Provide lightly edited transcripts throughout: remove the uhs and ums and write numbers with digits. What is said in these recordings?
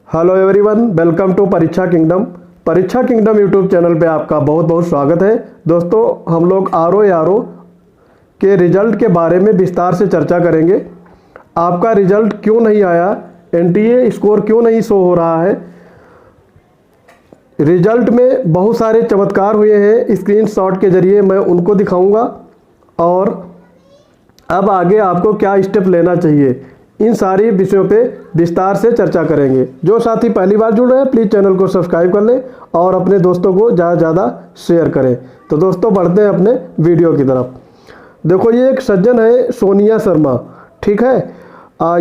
Hello everyone, welcome to परीक्षा kingdom. परीक्षा kingdom YouTube channel पे आपका बहुत बहुत स्वागत है। दोस्तों, हम लोग आर ओ के रिजल्ट के बारे में विस्तार से चर्चा करेंगे। आपका रिजल्ट क्यों नहीं आया, एनटीए स्कोर क्यों नहीं शो हो रहा है, रिजल्ट में बहुत सारे चमत्कार हुए हैं, स्क्रीनशॉट के जरिए मैं उनको दिखाऊंगा और अब आगे आपको क्या स्टेप लेना चाहिए, इन सारी विषयों पे विस्तार से चर्चा करेंगे। जो साथी पहली बार जुड़ रहे हैं प्लीज़ चैनल को सब्सक्राइब कर लें और अपने दोस्तों को ज़्यादा से ज़्यादा शेयर करें। तो दोस्तों, बढ़ते हैं अपने वीडियो की तरफ। देखो, ये एक सज्जन है सोनिया शर्मा, ठीक है।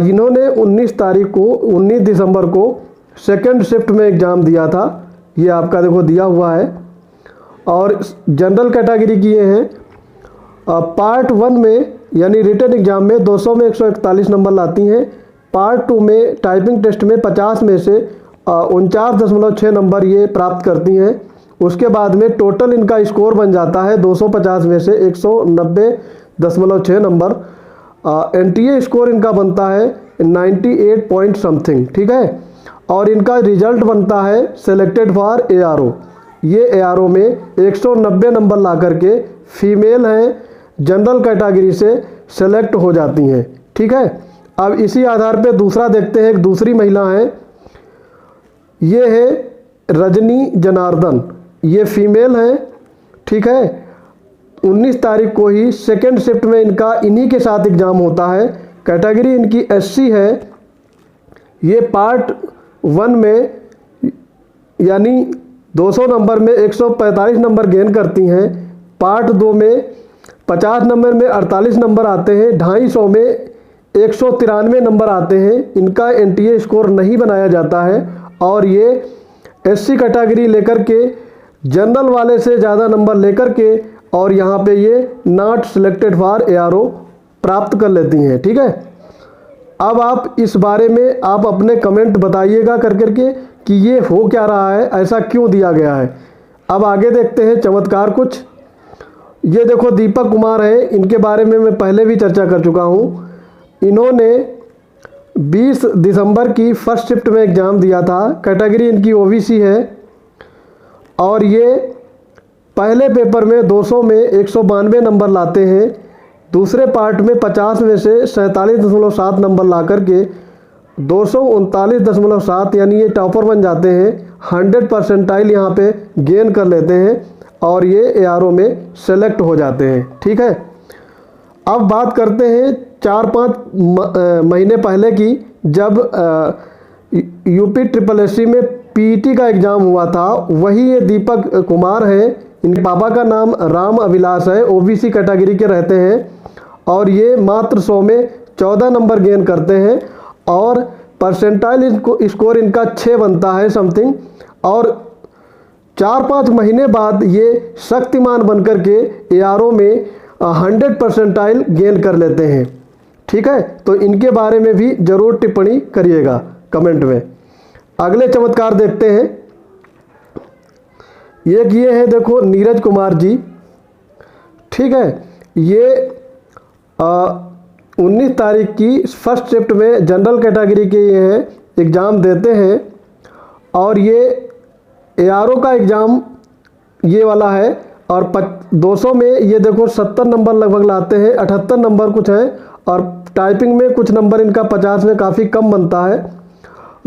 इन्होंने 19 दिसंबर को सेकेंड शिफ्ट में एग्ज़ाम दिया था। ये आपका देखो दिया हुआ है और जनरल कैटेगरी की ये हैं। पार्ट 1 में यानी रिटन एग्जाम में 200 में 141 नंबर लाती हैं। पार्ट 2 में टाइपिंग टेस्ट में 50 में से 49.6 नंबर ये प्राप्त करती हैं। उसके बाद में टोटल इनका स्कोर बन जाता है 250 में से 190.6 नंबर। एनटीए स्कोर इनका बनता है 98 पॉइंट समथिंग, ठीक है। और इनका रिजल्ट बनता है सेलेक्टेड फॉर ARO। ये ARO में 190 नंबर ला करके फीमेल हैं, जनरल कैटेगरी से सेलेक्ट हो जाती हैं, ठीक है। अब इसी आधार पे दूसरा देखते हैं, एक दूसरी महिला है, ये है रजनी जनार्दन, ये फीमेल हैं, ठीक है। 19 तारीख को ही सेकेंड शिफ्ट में इनका इन्हीं के साथ एग्ज़ाम होता है। कैटेगरी इनकी SC है। ये पार्ट 1 में यानी 200 नंबर में 145 नंबर गेन करती हैं। पार्ट 2 में 50 नंबर में 48 नंबर आते हैं। 250 में 193 नंबर आते हैं। इनका एनटीए स्कोर नहीं बनाया जाता है और ये SC कैटेगरी लेकर के जनरल वाले से ज़्यादा नंबर लेकर के और यहाँ पे ये नॉट सिलेक्टेड फॉर ARO प्राप्त कर लेती हैं, ठीक है। अब आप इस बारे में आप अपने कमेंट बताइएगा कर करके कि ये हो क्या रहा है, ऐसा क्यों दिया गया है। अब आगे देखते हैं चमत्कार कुछ। ये देखो दीपक कुमार है, इनके बारे में मैं पहले भी चर्चा कर चुका हूँ। इन्होंने 20 दिसंबर की फर्स्ट शिफ्ट में एग्ज़ाम दिया था। कैटेगरी इनकी OBC है और ये पहले पेपर में 200 में 192 नंबर लाते हैं। दूसरे पार्ट में 50 में से 47.7 नंबर ला करके 239.7 यानी ये टॉपर बन जाते हैं। 100 परसेंटाइल यहाँ पे गेन कर लेते हैं और ये ARO में सेलेक्ट हो जाते हैं, ठीक है। अब बात करते हैं 4-5 महीने पहले की, जब UP SSC में PET का एग्ज़ाम हुआ था। वही ये दीपक कुमार हैं, इनके पापा का नाम राम अभिलाष है, OBC कैटेगरी के रहते हैं और ये मात्र 100 में 14 नंबर गेन करते हैं और परसेंटाइल स्कोर इनका 6 बनता है समथिंग। और 4-5 महीने बाद ये शक्तिमान बनकर के ARO में 100 परसेंटाइल गेन कर लेते हैं, ठीक है। तो इनके बारे में भी ज़रूर टिप्पणी करिएगा कमेंट में। अगले चमत्कार देखते हैं। एक ये है देखो नीरज कुमार जी, ठीक है। ये 19 तारीख की फर्स्ट शिफ्ट में जनरल कैटेगरी के ये हैं, एग्ज़ाम देते हैं और ये ARO का एग्ज़ाम ये वाला है और 200 में ये देखो 70 नंबर लगभग लाते हैं, 78 नंबर कुछ है और टाइपिंग में कुछ नंबर इनका 50 में काफ़ी कम बनता है।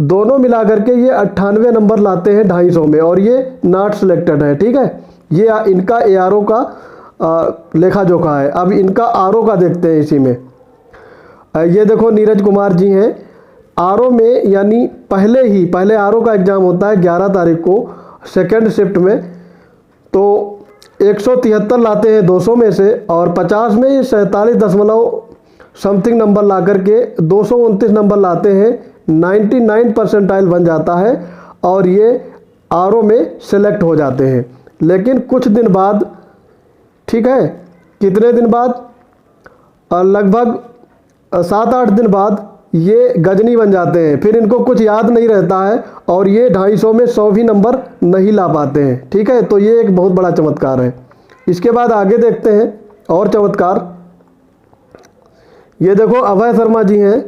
दोनों मिला करके ये 98 नंबर लाते हैं 250 में और ये नॉट सिलेक्टेड है, ठीक है। ये इनका ARO का लेखा जोखा है। अब इनका RO का देखते हैं इसी में। ये देखो नीरज कुमार जी हैं, RO में यानी पहले RO का एग्ज़ाम होता है 11 तारीख को सेकेंड शिफ्ट में। तो 173 लाते हैं 200 में से और 50 में 47 समथिंग नंबर ला करके 229 नंबर लाते हैं। 99 परसेंटाइल बन जाता है और ये RO में सेलेक्ट हो जाते हैं। लेकिन कुछ दिन बाद, ठीक है, कितने दिन बाद, लगभग 7-8 दिन बाद ये गजनी बन जाते हैं। फिर इनको कुछ याद नहीं रहता है और ये 250 में 100 भी नंबर नहीं ला पाते हैं, ठीक है। तो ये एक बहुत बड़ा चमत्कार है। इसके बाद आगे देखते हैं और चमत्कार। ये देखो अभय शर्मा जी हैं।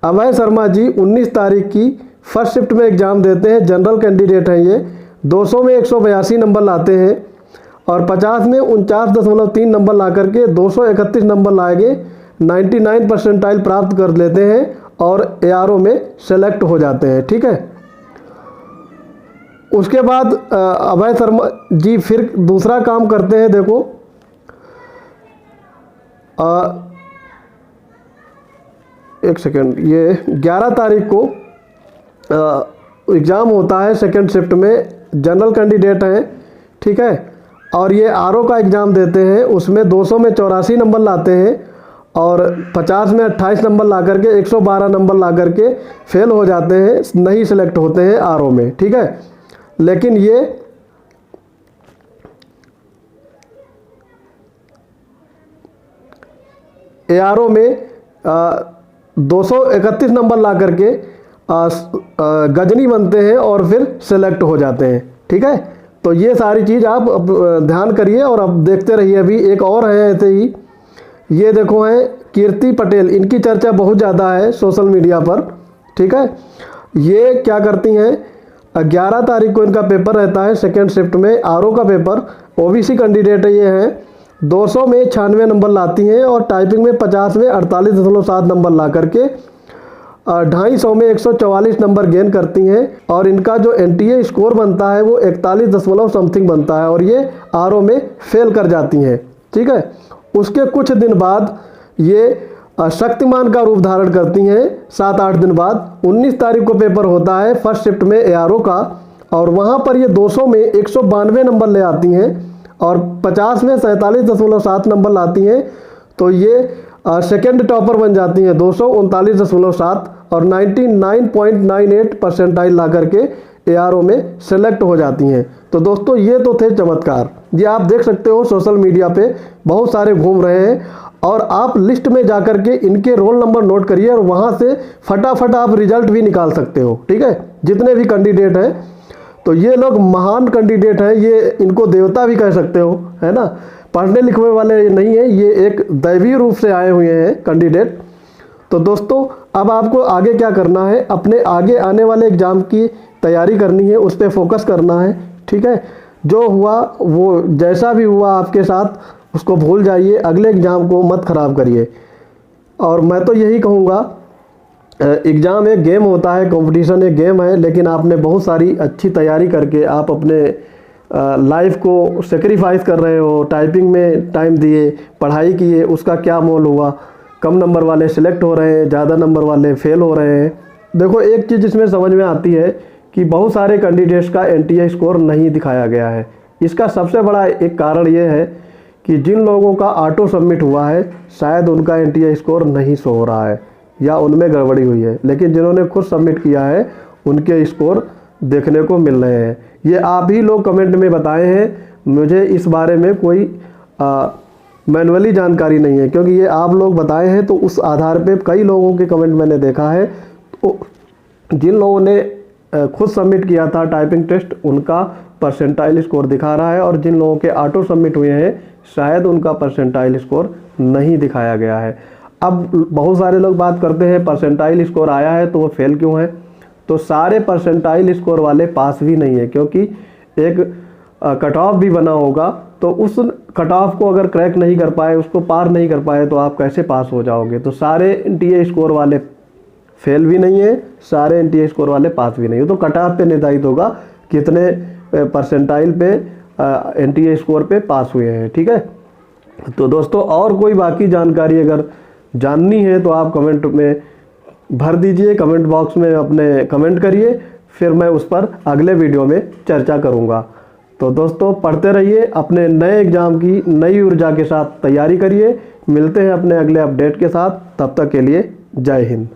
अभय शर्मा जी 19 तारीख की फर्स्ट शिफ्ट में एग्ज़ाम देते हैं, जनरल कैंडिडेट हैं ये, 200 में 182 नंबर लाते हैं और 50 में 49.3 नंबर ला करके 231 नंबर लाएंगे, 99 परसेंटाइल प्राप्त कर लेते हैं और ARO में सेलेक्ट हो जाते हैं। ठीक है, उसके बाद अभय शर्मा जी फिर दूसरा काम करते हैं। देखो एक सेकेंड, ये 11 तारीख को एग्ज़ाम होता है सेकेंड शिफ्ट में, जनरल कैंडिडेट हैं। ठीक है, और ये RO का एग्ज़ाम देते हैं, उसमें 200 में 84 नंबर लाते हैं और 50 में 28 नंबर ला करके 112 नंबर ला करके फेल हो जाते हैं, नहीं सिलेक्ट होते हैं RO में। ठीक है, लेकिन ये ARO में 231 नंबर ला करके गजनी बनते हैं और फिर सेलेक्ट हो जाते हैं। ठीक है, तो ये सारी चीज़ आप ध्यान करिए और अब देखते रहिए। अभी एक और है ऐसे ही, ये देखो है कीर्ति पटेल, इनकी चर्चा बहुत ज़्यादा है सोशल मीडिया पर। ठीक है, ये क्या करती हैं, 11 तारीख को इनका पेपर रहता है सेकेंड शिफ्ट में, RO का पेपर, OBC कैंडिडेट ये हैं, 200 में 96 नंबर लाती हैं और टाइपिंग में 50 में 48.7 नंबर ला करके 250 में 144 नंबर गेन करती हैं और इनका जो NTA स्कोर बनता है वो 41 समथिंग बनता है और ये RO में फेल कर जाती हैं। ठीक है, उसके कुछ दिन बाद ये शक्तिमान का रूप धारण करती हैं। 7-8 दिन बाद 19 तारीख को पेपर होता है फर्स्ट शिफ्ट में ARO का और वहाँ पर ये 200 में 192 नंबर ले आती हैं और 50 में 47.7 नंबर लाती हैं, तो ये सेकेंड टॉपर बन जाती हैं, 239.7 और 99.98 परसेंटाइल ला करके ARO में सेलेक्ट हो जाती हैं। तो दोस्तों ये तो थे चमत्कार, ये आप देख सकते हो सोशल मीडिया पे बहुत सारे घूम रहे हैं और आप लिस्ट में जा कर के इनके रोल नंबर नोट करिए और वहाँ से फटाफट आप रिजल्ट भी निकाल सकते हो। ठीक है, जितने भी कैंडिडेट हैं, तो ये लोग महान कैंडिडेट हैं, ये इनको देवता भी कह सकते हो, है ना। पढ़ने लिखने वाले नहीं है, ये एक दैवीय रूप से आए हुए हैं कैंडिडेट। तो दोस्तों अब आपको आगे क्या करना है, अपने आगे आने वाले एग्ज़ाम की तैयारी करनी है, उस पर फोकस करना है। ठीक है, जो हुआ वो जैसा भी हुआ आपके साथ उसको भूल जाइए, अगले एग्ज़ाम को मत ख़राब करिए। और मैं तो यही कहूँगा, एग्ज़ाम एक गेम होता है, कंपटीशन एक गेम है, लेकिन आपने बहुत सारी अच्छी तैयारी करके आप अपने लाइफ को सेक्रीफाइस कर रहे हो, टाइपिंग में टाइम दिए, पढ़ाई किए, उसका क्या मोल हुआ। कम नंबर वाले सिलेक्ट हो रहे हैं, ज़्यादा नंबर वाले फेल हो रहे हैं। देखो एक चीज़ इसमें समझ में आती है कि बहुत सारे कैंडिडेट्स का NTA स्कोर नहीं दिखाया गया है। इसका सबसे बड़ा एक कारण ये है कि जिन लोगों का ऑटो सबमिट हुआ है शायद उनका NTA स्कोर नहीं शो हो रहा है या उनमें गड़बड़ी हुई है, लेकिन जिन्होंने खुद सबमिट किया है उनके स्कोर देखने को मिल रहे हैं। ये आप ही लोग कमेंट में बताए हैं, मुझे इस बारे में कोई मैनुअली जानकारी नहीं है, क्योंकि ये आप लोग बताए हैं तो उस आधार पे कई लोगों के कमेंट मैंने देखा है। तो जिन लोगों ने खुद सबमिट किया था टाइपिंग टेस्ट उनका परसेंटाइल स्कोर दिखा रहा है और जिन लोगों के ऑटो सबमिट हुए हैं शायद उनका परसेंटाइल स्कोर नहीं दिखाया गया है। अब बहुत सारे लोग बात करते हैं परसेंटाइल स्कोर आया है तो वो फेल क्यों है, तो सारे परसेंटाइल स्कोर वाले पास भी नहीं है, क्योंकि एक कट ऑफ भी बना होगा, तो उस कट ऑफ को अगर क्रैक नहीं कर पाए, उसको पार नहीं कर पाए, तो आप कैसे पास हो जाओगे। तो सारे NTA स्कोर वाले फेल भी नहीं है, सारे NTA स्कोर वाले पास भी नहीं है। तो कट ऑफ पे निर्धारित होगा कितने परसेंटाइल पे NTA स्कोर पे पास हुए हैं। ठीक है, तो दोस्तों और कोई बाकी जानकारी अगर जाननी है तो आप कमेंट में भर दीजिए, कमेंट बॉक्स में अपने कमेंट करिए, फिर मैं उस पर अगले वीडियो में चर्चा करूंगा। तो दोस्तों पढ़ते रहिए, अपने नए एग्ज़ाम की नई ऊर्जा के साथ तैयारी करिए। मिलते हैं अपने अगले अपडेट के साथ, तब तक के लिए जय हिंद।